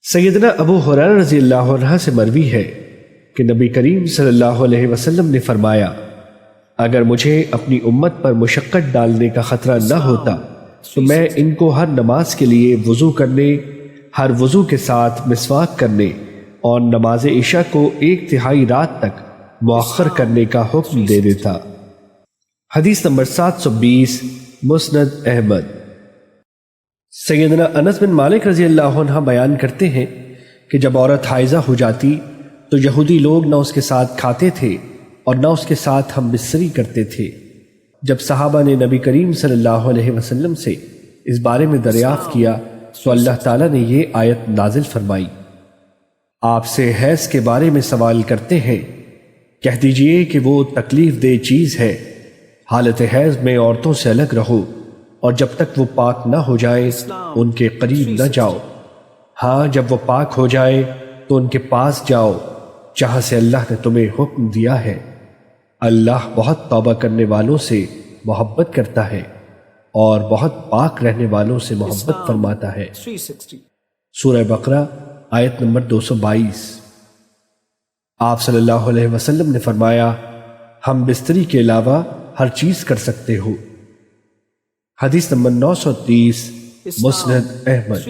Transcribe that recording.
سیدنا ابو ہریرہ رضی اللہ عنہ سے مروی ہے کہ نبی کریم صلی اللہ علیہ وسلم نے فرمایا، اگر مجھے اپنی امت پر مشقت ڈالنے کا خطرہ نہ ہوتا تو میں ان کو ہر نماز کے لیے وضو کرنے، ہر وضو کے ساتھ مسواک کرنے اور نماز عشاء کو 1/3 رات تک مؤخر کرنے کا حکم دے دیتا۔ حدیث نمبر 720 مسند احمد۔ سیدنا انس بن مالک رضی اللہ عنہ بیان کرتے ہیں کہ جب عورت حائضہ ہو جاتی تو یہودی لوگ نہ اس کے ساتھ کھاتے تھے اور نہ اس کے ساتھ ہم بستری کرتے تھے۔ جب صحابہ نے نبی کریم صلی اللہ علیہ وسلم سے اس بارے میں دریافت کیا تو اللہ تعالیٰ نے یہ آیت نازل فرمائی، آپ سے حیض کے بارے میں سوال کرتے ہیں، کہہ دیجئے کہ وہ تکلیف دہ چیز ہے، حالت حیض میں عورتوں سے الگ رہو اور جب تک وہ پاک نہ ہو جائے ان کے قریب نہ جاؤ، ہاں جب وہ پاک ہو جائے تو ان کے پاس جاؤ جہاں سے اللہ نے تمہیں حکم دیا ہے۔ اللہ بہت توبہ کرنے والوں سے محبت کرتا ہے اور بہت پاک رہنے والوں سے محبت فرماتا ہے۔ سورہ بقرہ آیت نمبر 222۔ آپ صلی اللہ علیہ وسلم نے فرمایا، ہم بستری کے علاوہ ہر چیز کر سکتے ہو۔ حدیث نمبر 930 مسند احمد۔